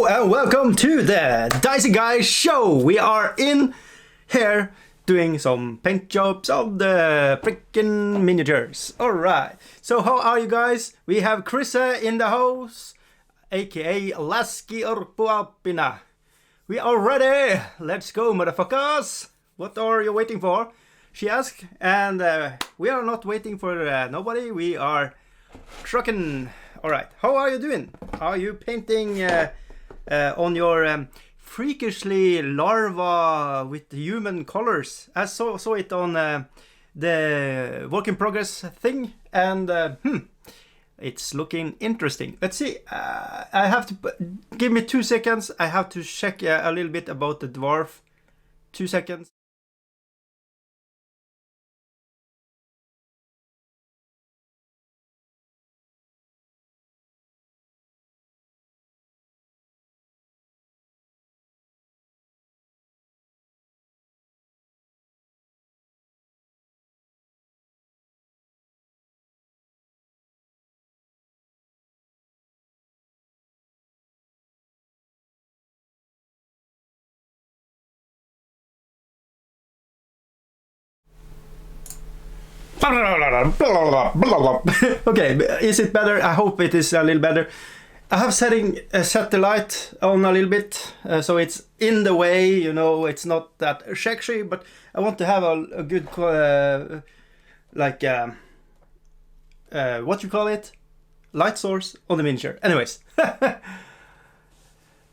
Hello and welcome to the Dicey Guys show. We are in here doing some paint jobs of the freaking miniatures. Alright, so how are you guys? We have Krissa in the house, aka Laski Orpuapina. We are ready. Let's go, motherfuckers. What are you waiting for? She asked, and we are not waiting for nobody. We are trucking. Alright, how are you doing? Are you painting on your freakishly larva with human colors? I saw it on the work in progress thing, and it's looking interesting. Let's see. I have to give me 2 seconds. I have to check a little bit about the dwarf. 2 seconds. Okay, is it better? I hope it is a little better. I have set the light on a little bit, so it's in the way, you know, it's not that sexy, but I want to have a good, what you call it? Light source on the miniature. Anyways.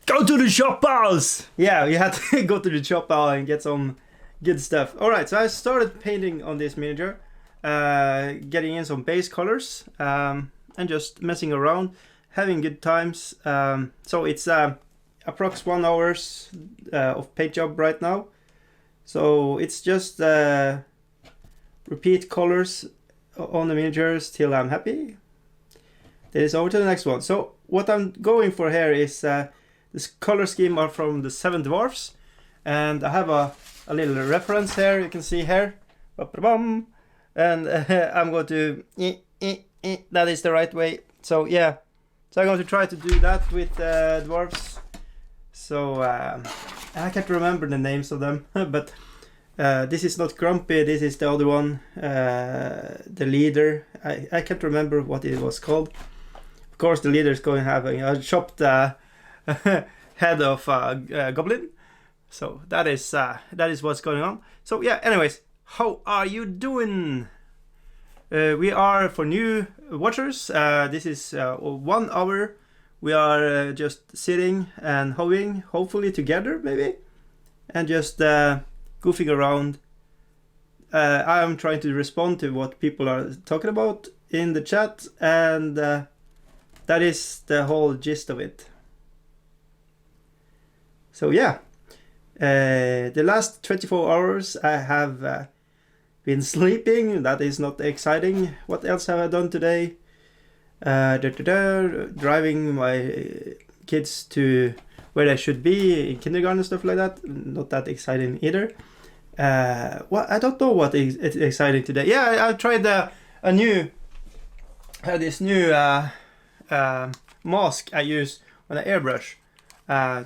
Go to the shop house! Yeah, you had to go to the shop house and get some good stuff. Alright, so I started painting on this miniature. Getting in some base colors and just messing around, having good times. So it's approx 1 hour of paint job right now. So it's just repeat colors on the miniatures till I'm happy. Then it's over to the next one. So what I'm going for here is this color scheme are from the 7 Dwarfs, and I have a little reference here. You can see here. Ba-ba-bum. And I'm going to, that is the right way. So yeah, so I'm going to try to do that with dwarves. So I can't remember the names of them, but this is not Grumpy, this is the other one, the leader. I can't remember what it was called. Of course the leader is going to have a chopped head of a goblin. So that is what's going on. So yeah, anyways. How are you doing? We are, for new watchers, this is 1 hour. We are just sitting and hoeing, hopefully together maybe, and just goofing around. I'm trying to respond to what people are talking about in the chat, and that is the whole gist of it. So yeah, the last 24 hours I have been sleeping. That is not exciting. What else have I done today? Driving my kids to where they should be in kindergarten and stuff like that. Not that exciting either. Well, I don't know what is exciting today. Yeah, I tried this new mask I use when I airbrush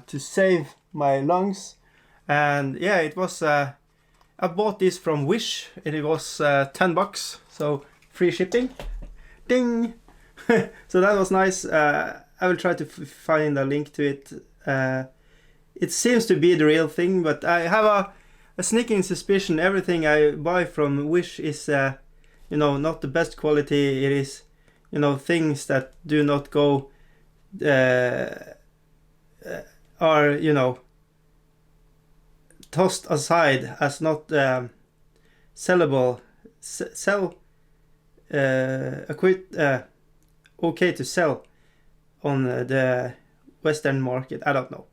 to save my lungs. And yeah, it was I bought this from Wish, and it was $10, so free shipping. Ding! So that was nice. I will try to find a link to it. It seems to be the real thing, but I have a sneaking suspicion everything I buy from Wish is, you know, not the best quality. It is, you know, things that do not go, are, you know, tossed aside as not sellable, okay to sell on the Western market. I don't know.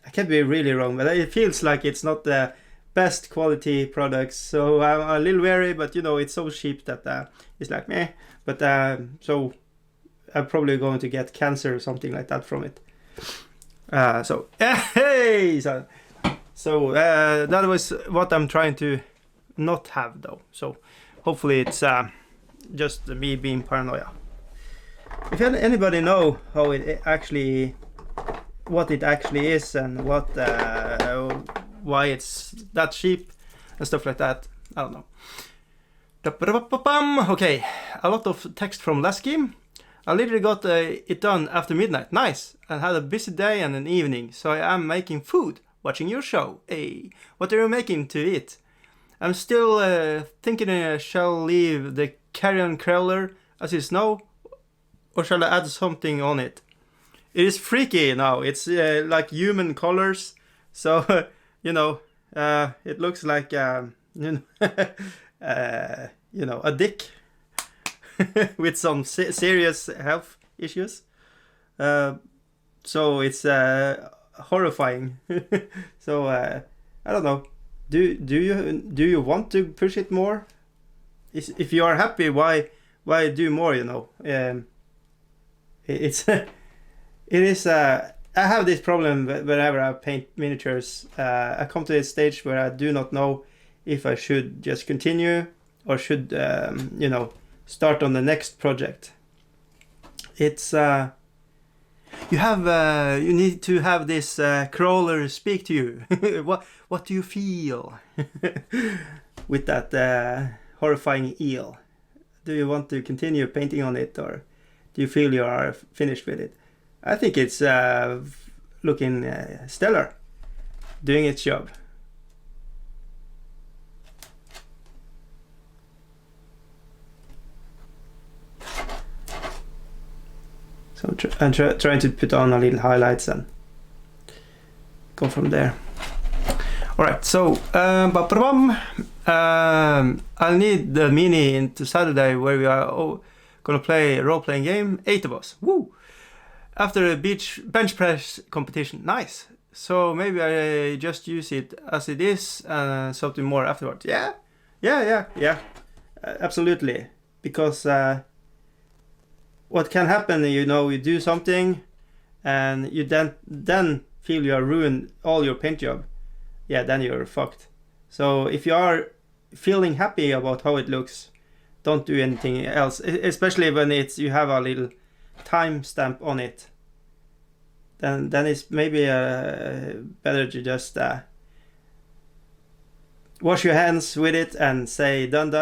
I can't be really wrong, but it feels like it's not the best quality products. So I'm a little wary, but you know, it's so cheap that it's like meh. But so I'm probably going to get cancer or something like that from it. So hey. So that was what I'm trying to not have though. So hopefully it's just me being paranoia. If anybody know how it actually what it actually is and what why it's that cheap and stuff like that. I don't know. Okay, a lot of text from last game. I literally got it done after midnight. Nice. And had a busy day and an evening, so I am making food, watching your show. Hey, what are you making to eat? I'm still thinking I shall leave the carrion crawler as is now, or shall I add something on it? It is freaky now. It's like human colors, so you know, it looks like you know, a dick with some serious health issues. So it's horrifying. So I don't know. Do you want to push it more? If you are happy, why do more? You know, it's it is. I have this problem whenever I paint miniatures. I come to a stage where I do not know if I should just continue or should you know, start on the next project. It's you need to have this crawler speak to you. What do you feel with that horrifying eel? Do you want to continue painting on it, or do you feel you are finished with it? I think it's looking stellar, doing its job. So I'm trying to put on a little highlights and go from there. Alright, so I'll need the mini into Saturday where we are gonna play a role-playing game, 8 of us. Woo! After a bench press competition. Nice. So maybe I just use it as it is and something more afterwards. Yeah. Absolutely. Because what can happen, you know, you do something and you then feel you are ruined all your paint job. Yeah, then you're fucked. So if you are feeling happy about how it looks, don't do anything else, especially when you have a little time stamp on it. Then it's maybe better to just wash your hands with it and say done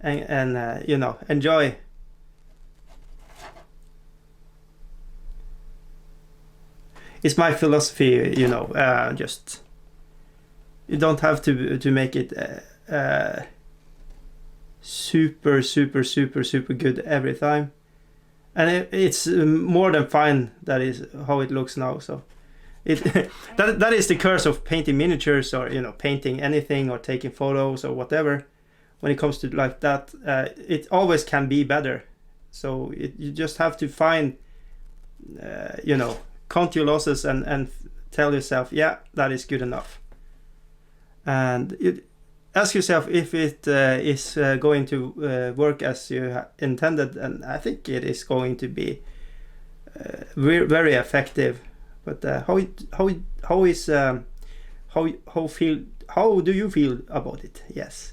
and you know, enjoy. It's my philosophy, you know. Just you don't have to make it super good every time, and it's more than fine. That is how it looks now. So that is the curse of painting miniatures, or you know, painting anything or taking photos or whatever. When it comes to like that, it always can be better. So you just have to find, you know, count your losses and tell yourself, yeah, that is good enough. And ask yourself if it is going to work as you intended, and I think it is going to be very effective. But how do you feel about it? Yes.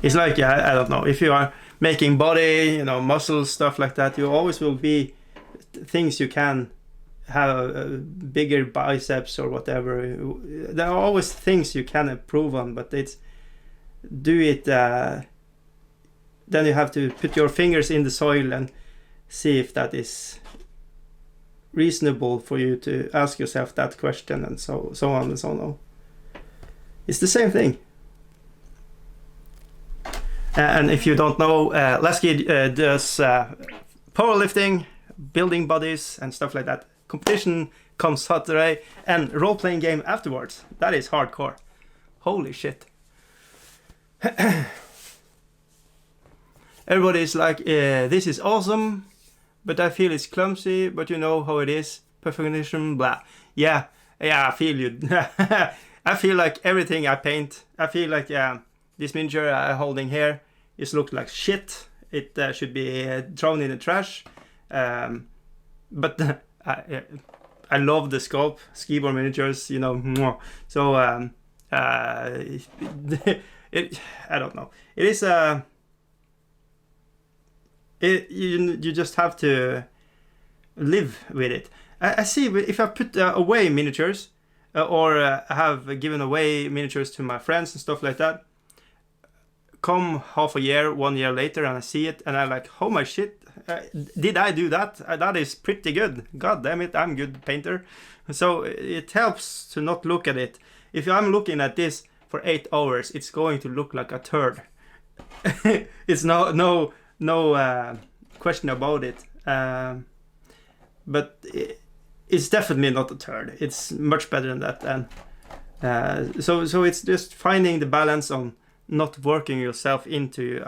It's like, I don't know, if you are making body, you know, muscles, stuff like that, you always will be things you can have bigger biceps or whatever. There are always things you can improve on, but it's do it. Then you have to put your fingers in the soil and see if that is reasonable for you to ask yourself that question, and so on and so on. It's the same thing. And if you don't know, Lasky does powerlifting, building bodies and stuff like that. Competition comes Saturday and role-playing game afterwards. That is hardcore. Holy shit. Everybody's like, this is awesome, but I feel it's clumsy, but you know how it is. Perfectionism, blah. Yeah, I feel you. I feel like everything I paint, I feel like this miniature I'm holding here, it looks like shit. It should be thrown in the trash. But I love the scope, skiboard miniatures, you know. So I don't know. It is You just have to live with it. I see if I put away miniatures or have given away miniatures to my friends and stuff like that, come half a year, 1 year later, and I see it and I'm like, oh my shit, did I do that? That is pretty good. God damn it, I'm a good painter. So it helps to not look at it. If I'm looking at this for 8 hours, it's going to look like a turd. It's no question about it. But it's definitely not a turd. It's much better than that. And so it's just finding the balance on not working yourself into,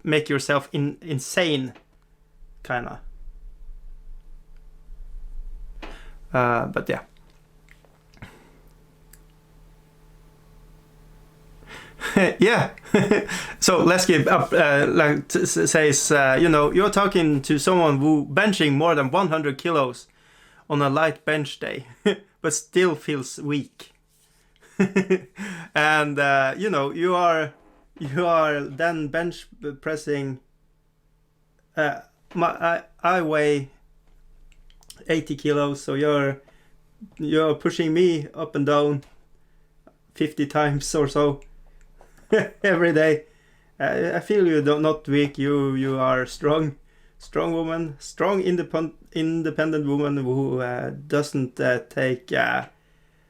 make yourself insane, kind of. But yeah. Yeah. So let's give up. Says, you're talking to someone who benching more than 100 kilos on a light bench day, but still feels weak. And you are then bench pressing. I weigh 80 kilos, so you're pushing me up and down 50 times or so every day. I feel you not weak. You are strong woman, strong independent woman who doesn't take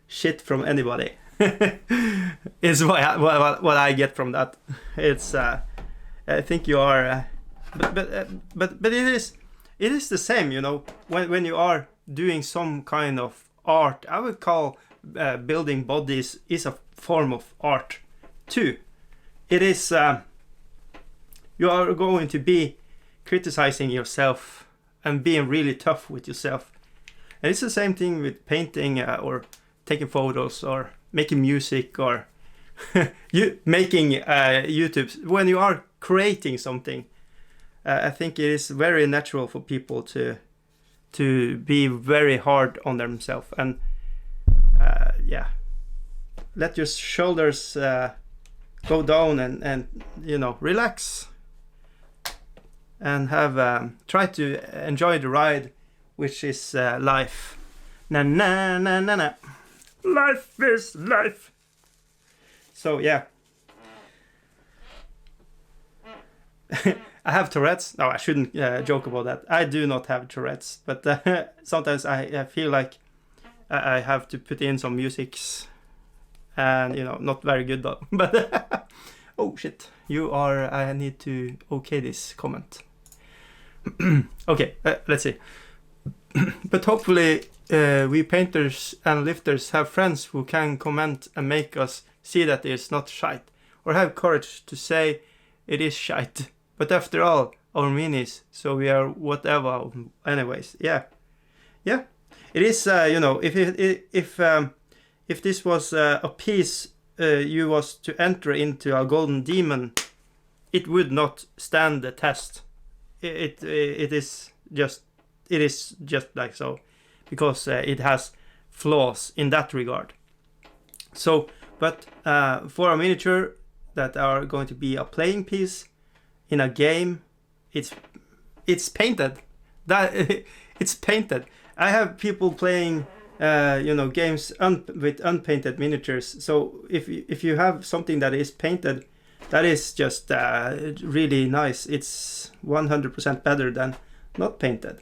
shit from anybody. Is what I get from that. It's I think you are, but it is the same. When you are doing some kind of art, I would call building bodies is a form of art too. It is you are going to be criticizing yourself and being really tough with yourself, and it's the same thing with painting or taking photos or making music or you making YouTube. When you are creating something, I think it is very natural for people to be very hard on themselves and let your shoulders go down and relax and have try to enjoy the ride, which is life. Na na na na na. Life is life. So yeah. I have Tourette's. No, I shouldn't joke about that. I do not have Tourette's, but sometimes I feel like I have to put in some musics, and not very good though. But oh shit, I need to okay this comment. Okay, let's see. But hopefully we painters and lifters have friends who can comment and make us see that it's not shite, or have courage to say it is shite. But after all, our minis, so we are whatever. Anyways, yeah. It is, if this was a piece you was to enter into a golden demon, it would not stand the test. It is just like so, because it has flaws in that regard. So, but for a miniature that are going to be a playing piece in a game, it's painted. It's painted. I have people playing games with unpainted miniatures. So if you have something that is painted, that is just really nice. It's 100% better than not painted.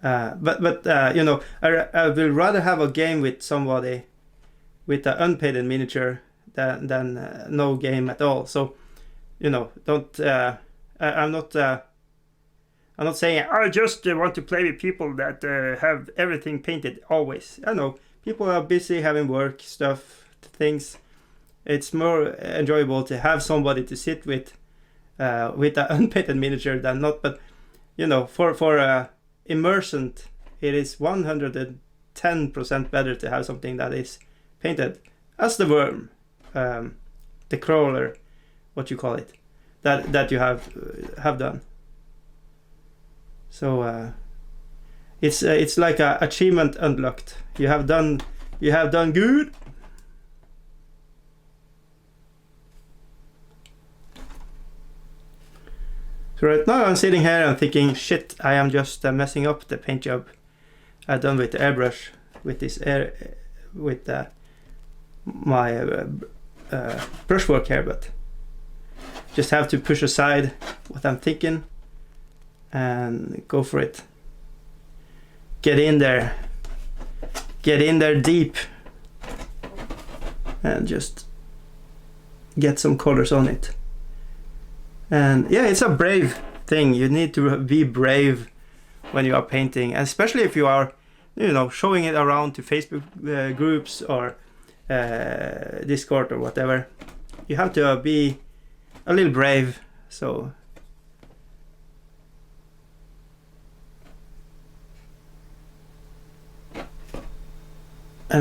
But I will rather have a game with somebody with an unpainted miniature than no game at all. So don't. I'm not saying I just want to play with people that have everything painted always. I know people are busy having work stuff, things. It's more enjoyable to have somebody to sit with an unpainted miniature than not. But for immersion, it is 110% better to have something that is painted, as the worm, the crawler, what you call it, that you have done. So it's like a achievement unlocked. You have done good. So right now I'm sitting here and thinking, shit, I am just messing up the paint job I've done with the airbrush, with this my brushwork here, but just have to push aside what I'm thinking and go for it. Get in there deep and just get some colors on it. And yeah, it's a brave thing. You need to be brave when you are painting, especially if you are, you know, showing it around to Facebook groups or Discord or whatever. You have to be a little brave. So and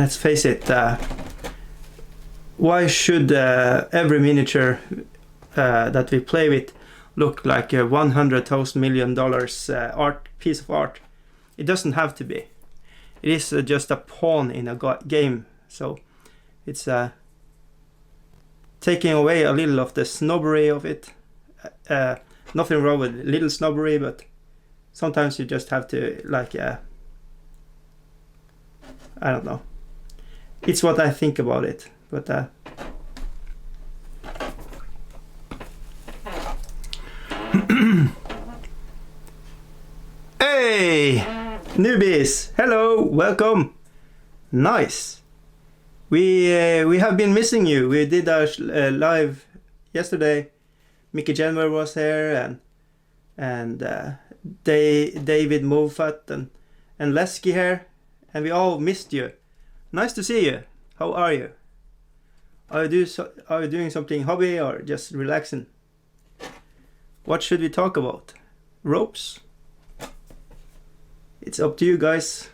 let's face it, why should every miniature that we play with look like a $100,000 million art piece of art? It doesn't have to be. It is just a pawn in a game. So it's taking away a little of the snobbery of it. Nothing wrong with little snobbery, but sometimes you just have to, like, I don't know. It's what I think about it, but hey, newbies! Hello, welcome. Nice. We have been missing you. We did our live yesterday. Mickey Jenner was here, and David Moffat and Lesky here, and we all missed you. Nice to see you. How are you? Are you doing something hobby or just relaxing? What should we talk about? Ropes? It's up to you guys.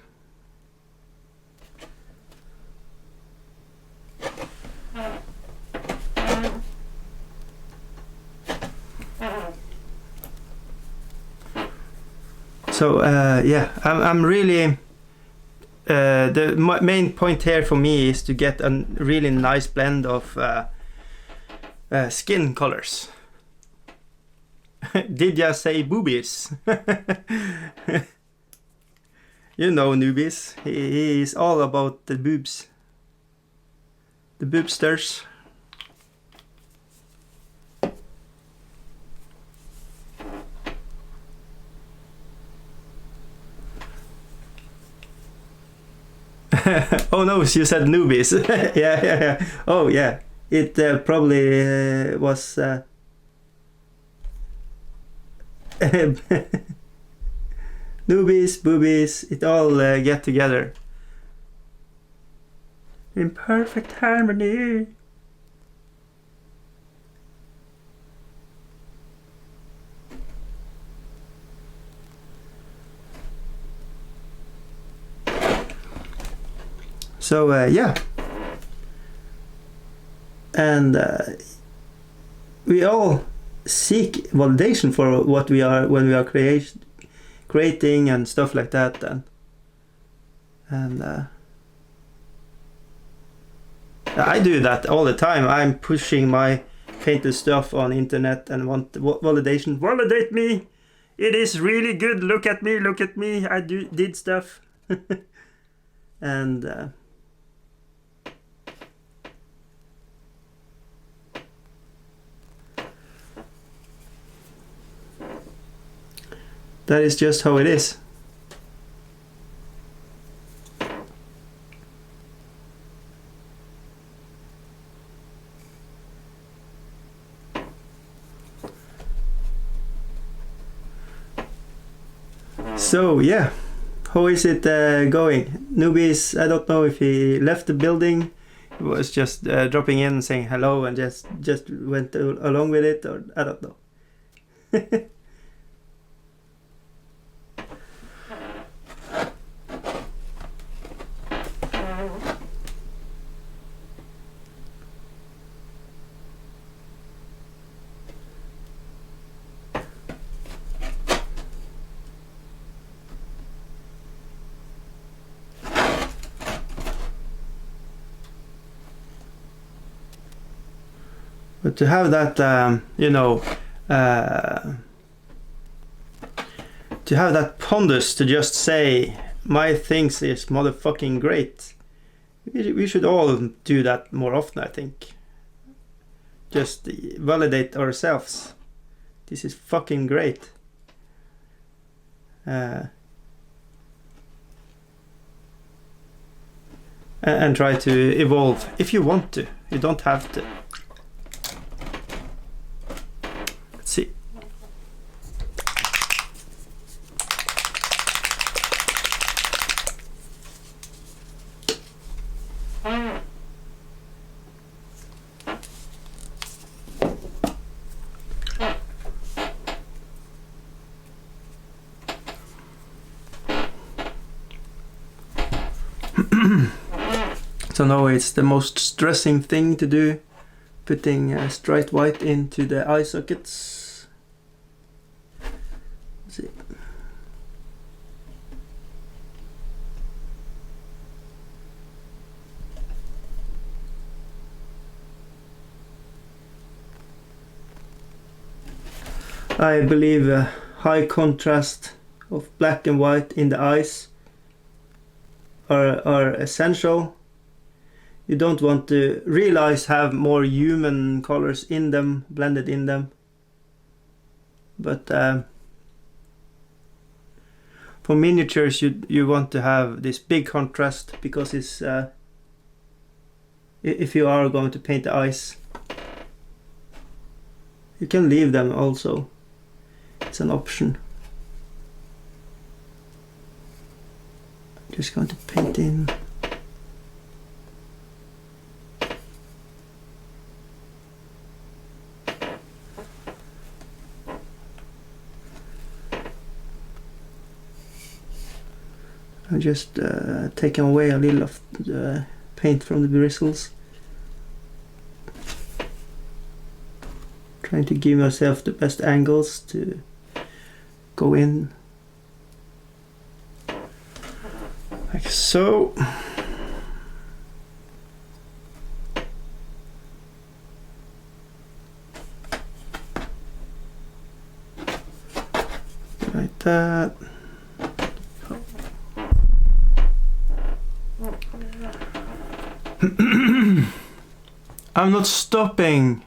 So yeah, I'm really the main point here for me is to get a really nice blend of skin colors. Did ya say boobies? You know, newbies. He is all about the boobs. The boobsters. Oh no, you said newbies. Yeah. Oh yeah, it probably was. Newbies, boobies, it all get together in perfect harmony. So yeah, and we all seek validation for what we are when we are creating and stuff like that, and I do that all the time. I'm pushing my painted stuff on internet and want validation. Validate me! It is really good. Look at me! I did stuff. And that is just how it is. So yeah, how is it going? Newbies, I don't know if he left the building. He was just dropping in and saying hello and just went along with it, or I don't know. But to have that, you know, to have that pondus to just say my things is motherfucking great. We should all do that more often, I think. Just validate ourselves. This is fucking great. And try to evolve if you want to. You don't have to. Let's see. So now it's the most stressing thing to do, putting straight white into the eye sockets. Let's see. I believe a high contrast of black and white in the eyes are essential. You don't want to realize have more human colors in them, blended in them. But for miniatures you want to have this big contrast, because it's if you are going to paint the eyes, you can leave them also. It's an option. I'm just going to paint in. I'm just taking away a little of the paint from the bristles. Trying to give myself the best angles to go in. Like so. Like that. I'm not stopping.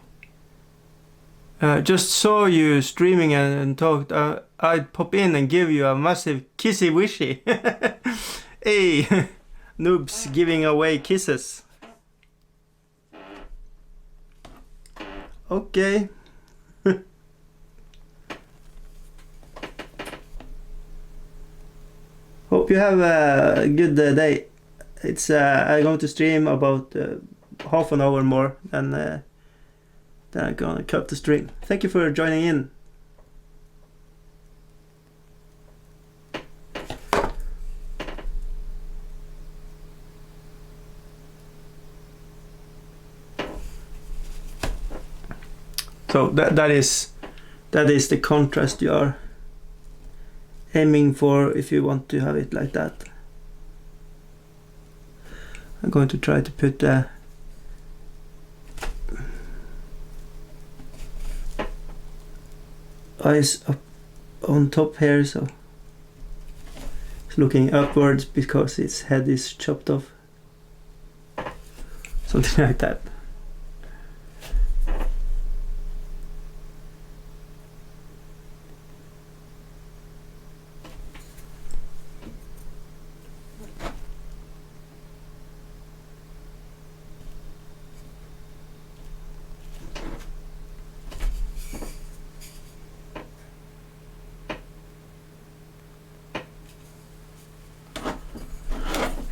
Just saw you streaming and talked. I'd pop in and give you a massive kissy wishy. Hey, noobs giving away kisses. Okay. Hope you have a good day. It's I'm going to stream about half an hour more, and then I'm gonna cut the stream. Thank you for joining in. So that is the contrast you are aiming for if you want to have it like that. I'm going to try to put eyes up on top here, so it's looking upwards because its head is chopped off. Something like that.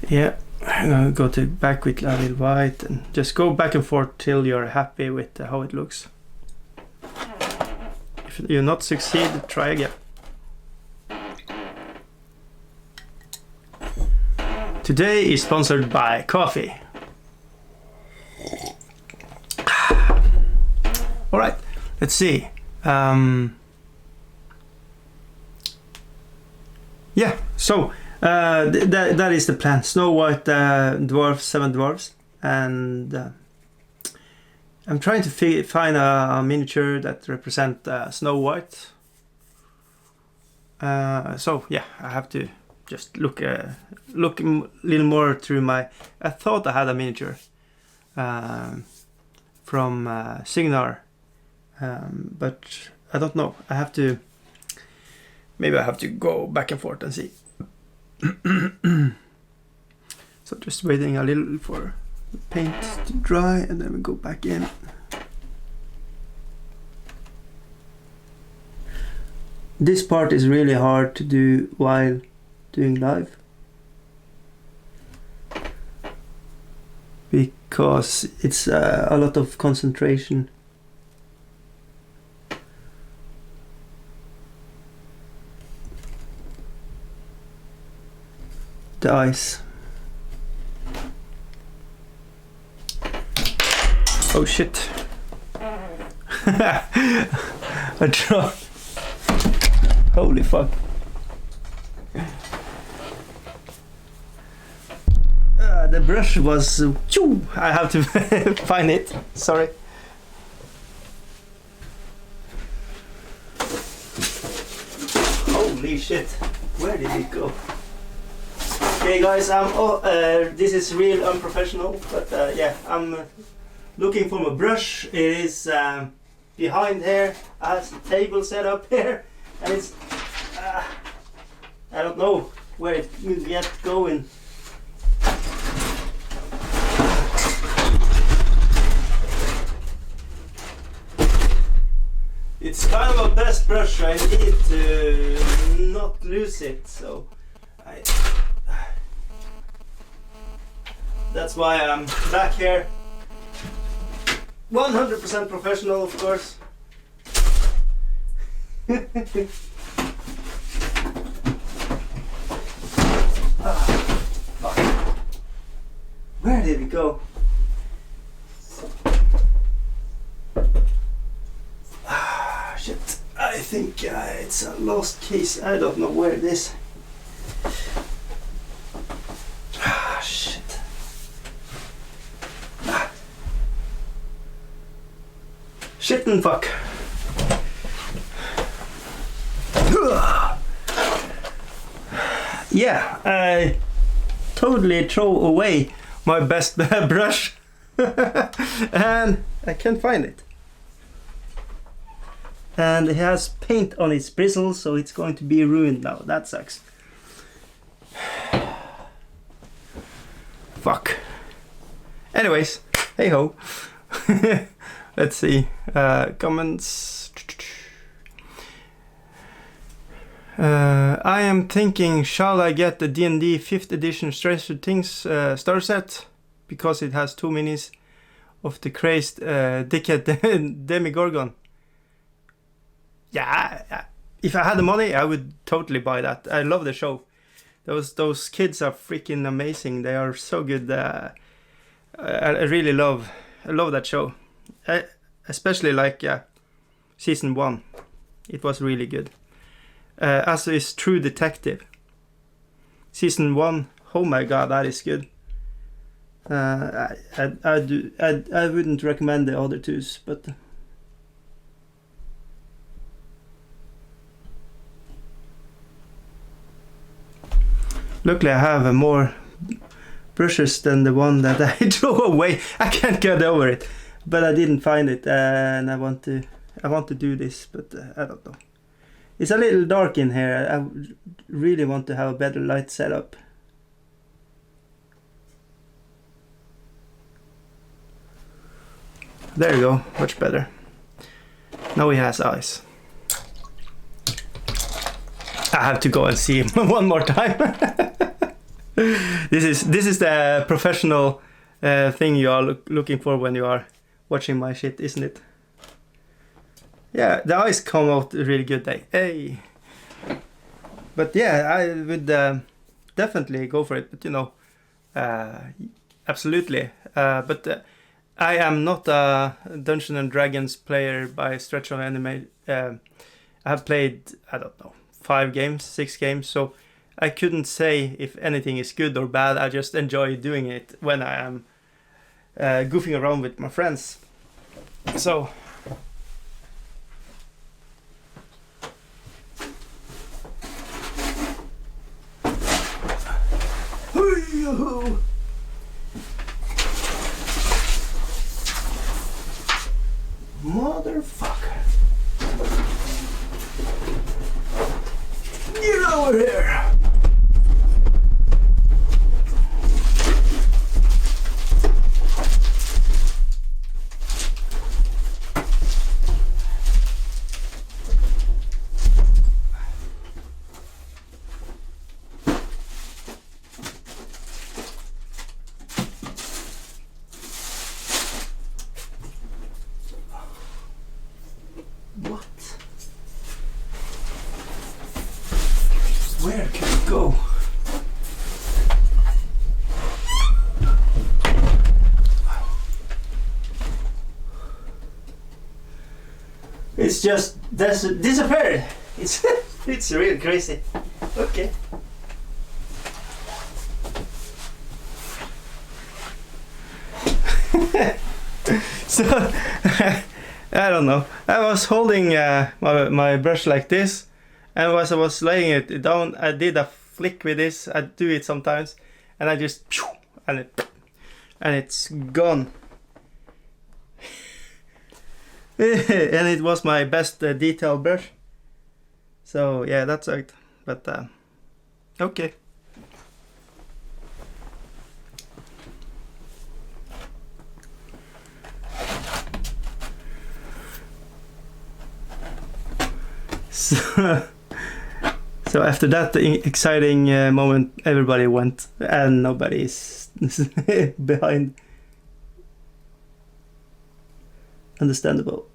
Yeah, I'm gonna go back with a little white and just go back and forth till you're happy with how it looks. If you not succeed, try again. Today is sponsored by coffee. All right, let's see. Yeah, so that is the plan. Snow White dwarfs, 7 dwarfs, and I'm trying to find a miniature that represent Snow White. So yeah, I have to just look a little more through my. I thought I had a miniature from Signar, but I don't know. I have to. Maybe I have to go back and forth and see. So just waiting a little for the paint to dry, and then we go back in. This part is really hard to do while doing live, because it's a lot of concentration. The ice. Oh shit. I dropped. Holy fuck. The brush was... I have to find it. Sorry. Holy shit. Where did it go? Okay guys, this is real unprofessional, but yeah, I'm looking for my brush. It is behind here. I have the table set up here, and it's I don't know where it will get going. It's kind of a best brush. I need to not lose it, so that's why I'm back here. 100% professional, of course. Fuck. Where did it go? Shit. I think it's a lost case. I don't know where it is. Shit. Shit and fuck. Yeah, I totally throw away my best brush and I can't find it. And it has paint on its bristles, so it's going to be ruined now. That sucks. Fuck. Anyways, hey ho. Let's see. Comments. I am thinking, shall I get the D&D 5th edition Stranger Things star set? Because it has 2 minis of the crazed dickhead Demigorgon. Yeah, if I had the money, I would totally buy that. I love the show. Those kids are freaking amazing. They are so good. I really love that show. I especially like season 1. It was really good. As is True Detective. Season 1. Oh my god, that is good. I wouldn't recommend the other twos, but. Luckily I have more brushes than the one that I threw away. I can't get over it, but I didn't find it, and I want to do this, but I don't know. It's a little dark in here. I really want to have a better light setup. There you go, much better. Now he has eyes. I have to go and see him one more time. This is the professional thing you are looking for when you are watching my shit, isn't it? Yeah, the eyes come out really good. Hey. But yeah, I would definitely go for it. But you know, absolutely. But I am not a Dungeons and Dragons player by stretch of any. I have played, I don't know, 5 games, 6 games, so I couldn't say if anything is good or bad. I just enjoy doing it when I am goofing around with my friends. So Yoo-hoo! Motherfucker! Get over here! Where can we go? It's just disappeared. It's real crazy. Okay. So I don't know. I was holding my brush like this. And as I was laying it down, I did a flick with this. I do it sometimes, and I just and it's gone. And it was my best detail brush. So yeah, that sucked. But okay. So after that exciting moment, everybody went and nobody's behind. Understandable.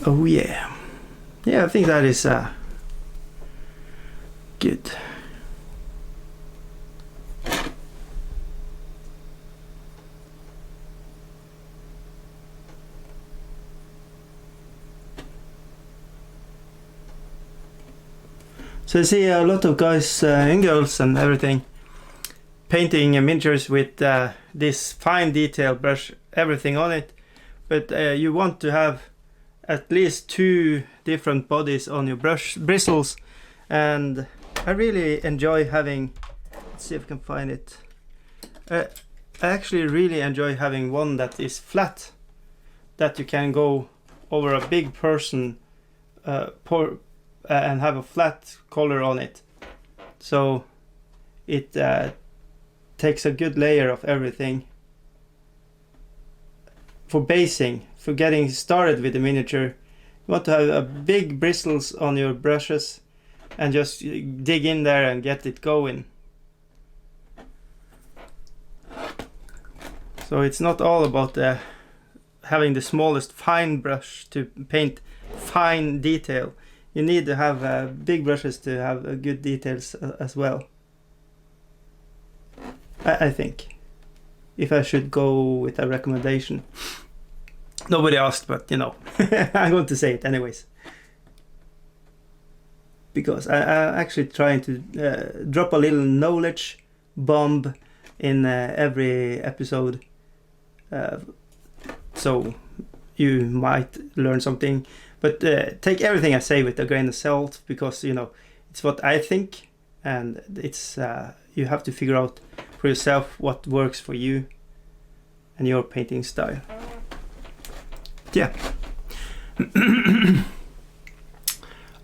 Oh yeah. Yeah, I think that is good. So I see a lot of guys and girls and everything painting miniatures with this fine detail brush, everything on it, but you want to have at least 2 different bodies on your brush bristles, and I really enjoy having, let's see if I can find it, I actually really enjoy having one that is flat, that you can go over a big person and have a flat color on it, so it takes a good layer of everything for basing. For getting started with the miniature, you want to have a big bristles on your brushes and just dig in there and get it going. So it's not all about having the smallest fine brush to paint fine detail. You need to have big brushes to have good details as well. I think, if I should go with a recommendation. Nobody asked, but you know, I'm going to say it anyways. Because I'm actually trying to drop a little knowledge bomb in every episode. So you might learn something. But take everything I say with a grain of salt, because you know, it's what I think. And it's you have to figure out for yourself what works for you and your painting style. Yeah.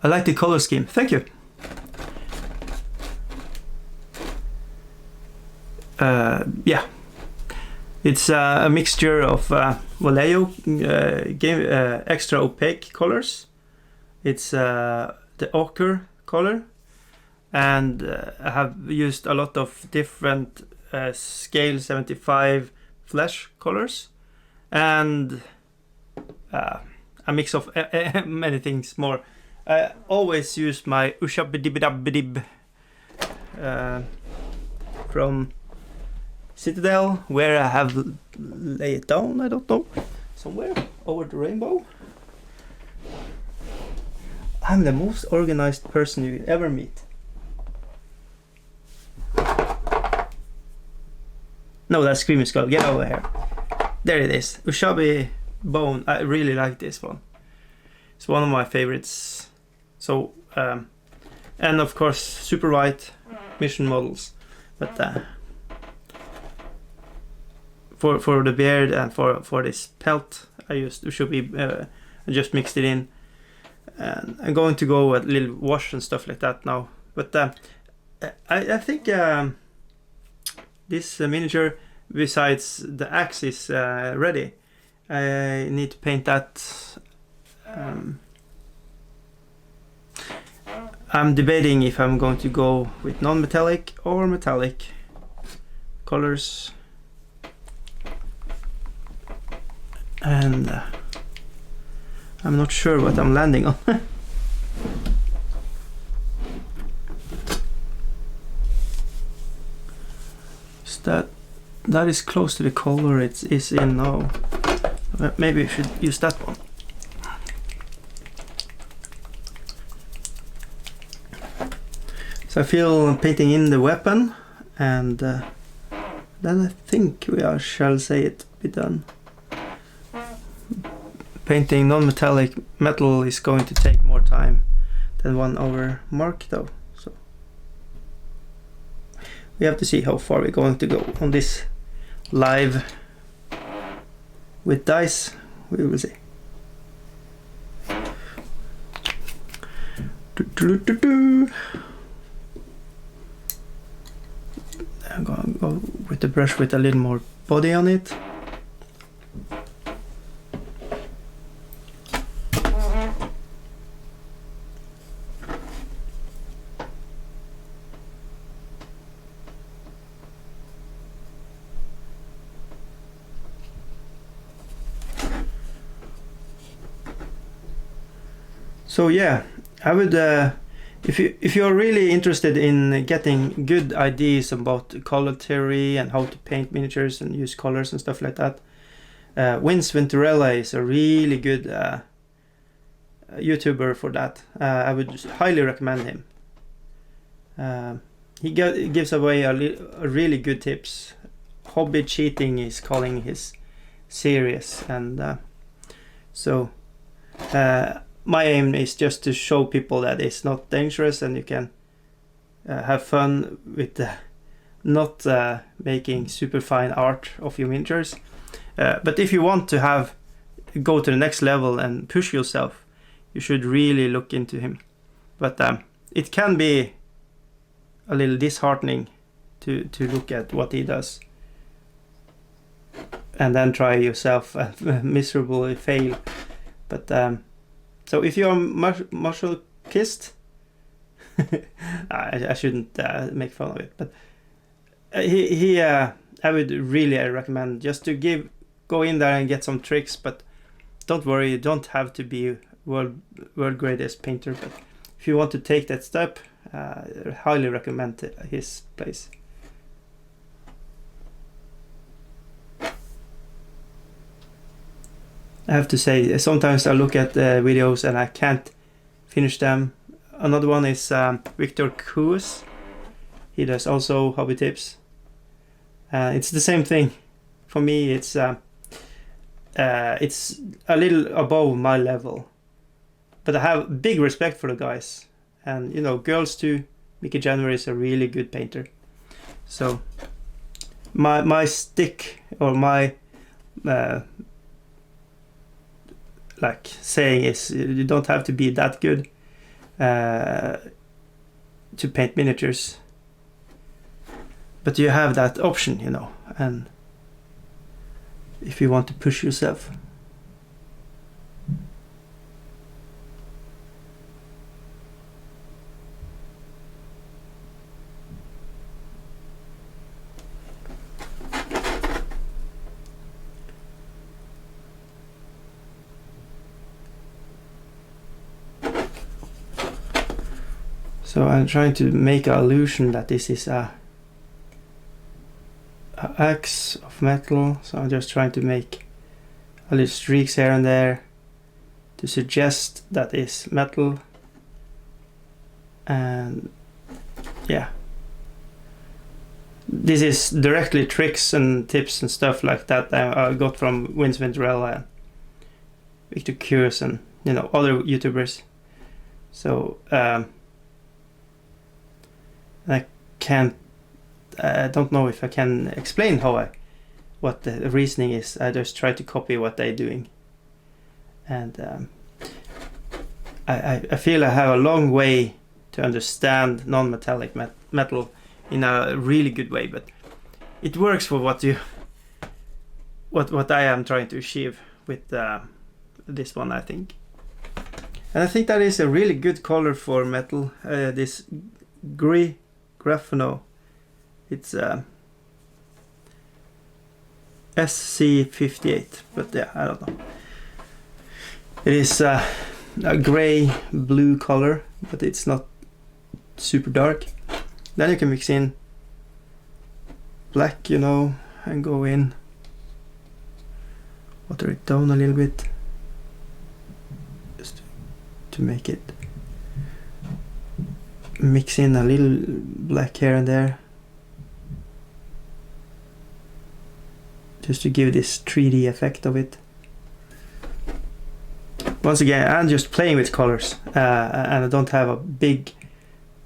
I like the color scheme. Thank you. Yeah. It's a mixture of Vallejo extra opaque colors. It's the ochre color. And I have used a lot of different scale 75 flesh colors. And a mix of many things more. I always use my Ushabidibidabidib from citadel where I have laid it down, I don't know, somewhere over the rainbow. I'm the most organized person you ever meet. No, that's Screaming Skull, get over here. There it is, Ushabi Bone. I really like this one. It's one of my favorites. So, and of course, super white mission models. But for the beard and for this pelt, I used Ushabi. I just mixed it in, and I'm going to go a little wash and stuff like that now. But I think this miniature, besides the axe, is ready. I need to paint that. I'm debating if I'm going to go with non-metallic or metallic colors, and I'm not sure what I'm landing on. That is close to the color it is in now. Maybe I should use that one. So I feel painting in the weapon, and then I think we shall say it be done. Painting non-metallic metal is going to take more time than 1 hour mark though. So we have to see how far we're going to go on this live with dice. We will see. I'm going to go with the brush with a little more body on it. So yeah, I would if you're really interested in getting good ideas about color theory and how to paint miniatures and use colors and stuff like that, Vince Venturella is a really good YouTuber for that. I would highly recommend him. He gives away a really good tips. Hobby cheating is calling his series, and so my aim is just to show people that it's not dangerous and you can have fun with not making super fine art of your miniatures. But if you want to go to the next level and push yourself, you should really look into him. But it can be a little disheartening to look at what he does and then try yourself and miserably fail. But so if you're masochist, I shouldn't make fun of it, but I would really recommend just to go in there and get some tricks. But don't worry, you don't have to be world greatest painter. But if you want to take that step, I highly recommend his place. I have to say, sometimes I look at videos and I can't finish them. Another one is Victor Kuus. He does also hobby tips. It's the same thing. For me, it's a little above my level, but I have big respect for the guys, and girls too. Mickey January is a really good painter. So my stick, or my saying is, you don't have to be that good to paint miniatures, but you have that option, and if you want to push yourself. So I'm trying to make an illusion that this is a an axe of metal, so I'm just trying to make a little streaks here and there to suggest that is metal. And yeah, this is directly tricks and tips and stuff like that I got from Vince Venturella and Victor Cures and other YouTubers. So I don't know if I can explain what the reasoning is. I just try to copy what they're doing, and I feel I have a long way to understand non-metallic metal in a really good way, but it works for what I am trying to achieve with this one, I think. And I think that is a really good color for metal. This gray graphano, it's SC58, but yeah, I don't know. It is a gray blue color, but it's not super dark. Then you can mix in black, and go in, water it down a little bit, just to make it mix in a little black here and there, just to give this 3D effect of it. Once again, I'm just playing with colors, and I don't have a big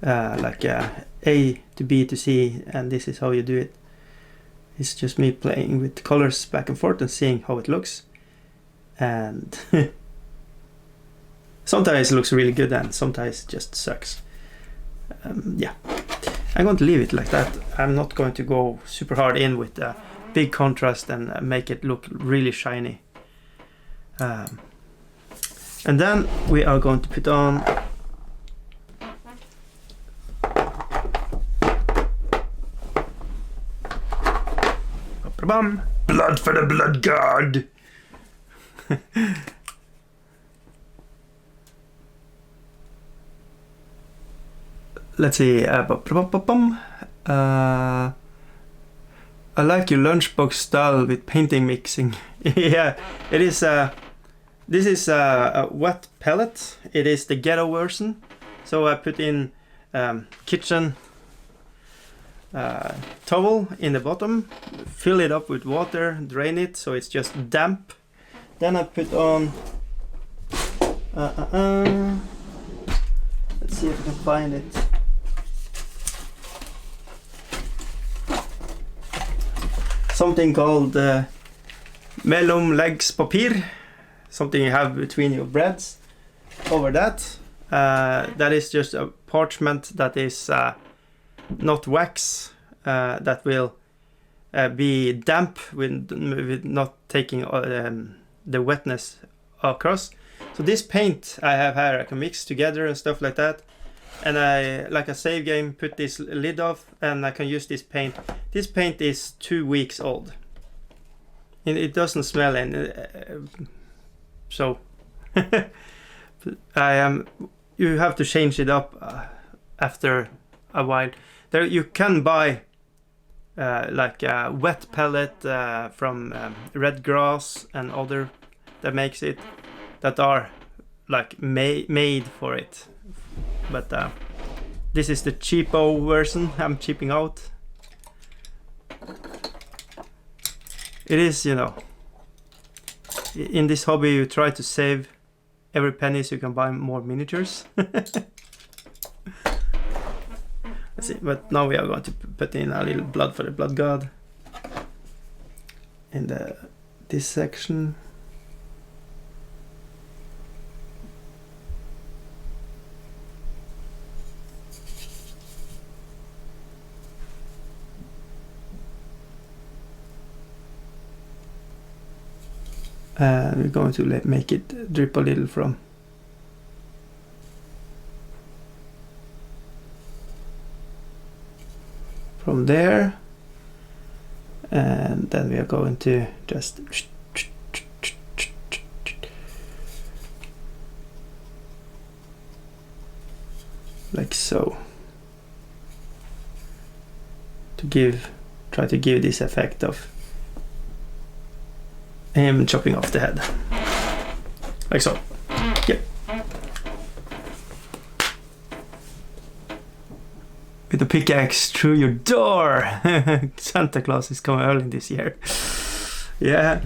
A to B to C, and this is how you do it. It's just me playing with colors back and forth and seeing how it looks. And sometimes it looks really good and sometimes it just sucks. Yeah, I'm going to leave it like that. I'm not going to go super hard in with a big contrast and make it look really shiny. And then we are going to put on blood for the blood god. Let's see. I like your lunchbox style with painting mixing. Yeah, it is. This is a wet pellet. It is the ghetto version. So I put in kitchen towel in the bottom, fill it up with water, drain it so it's just damp. Then I put on let's see if I can find it. Something called mellomleggspapier, something you have between your breads. Over that, that is just a parchment that is not wax, that will be damp with not taking the wetness across. So this paint I have here, I can mix together and stuff like that. And I, like a save game, put this lid off and I can use this paint. This paint is 2 weeks old. It doesn't smell any, so you have to change it up after a while. There you can buy like a wet pellet from Red Grass and other that makes it, that are like made for it. But this is the cheapo version. I'm cheaping out. It is, in this hobby you try to save every penny so you can buy more miniatures. Let's see, but now we are going to put in a little blood for the blood god in this section. And we're going to make it drip a little from there, and then we are going to just like so to give try to give this effect of him chopping off the head. Like so. Yep. With a pickaxe through your door. Santa Claus is coming early this year. Yeah.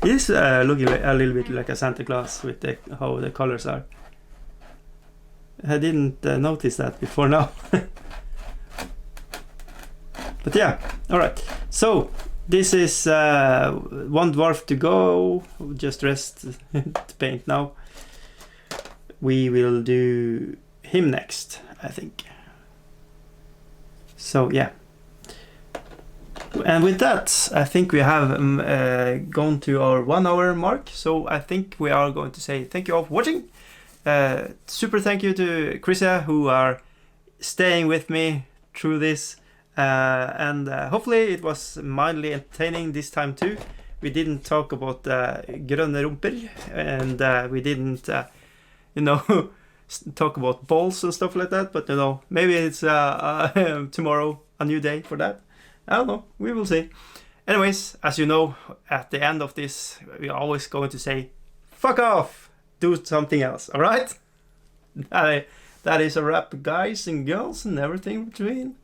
He's looking a little bit like a Santa Claus with how the colors are. I didn't notice that before now. But yeah, alright. So, this is one dwarf to go. Just rest the paint now. We will do him next, I think. So, yeah. And with that, I think we have gone to our 1 hour mark. So I think we are going to say thank you all for watching. Super thank you to Chrisia, who are staying with me through this. And hopefully it was mildly entertaining this time too. We didn't talk about grønne rumper. And we didn't, you know, talk about balls and stuff like that. But, you know, maybe it's tomorrow a new day for that. I don't know. We will see. Anyways, as you know, at the end of this, we're always going to say, fuck off! Do something else, alright? That is a wrap, guys and girls and everything between.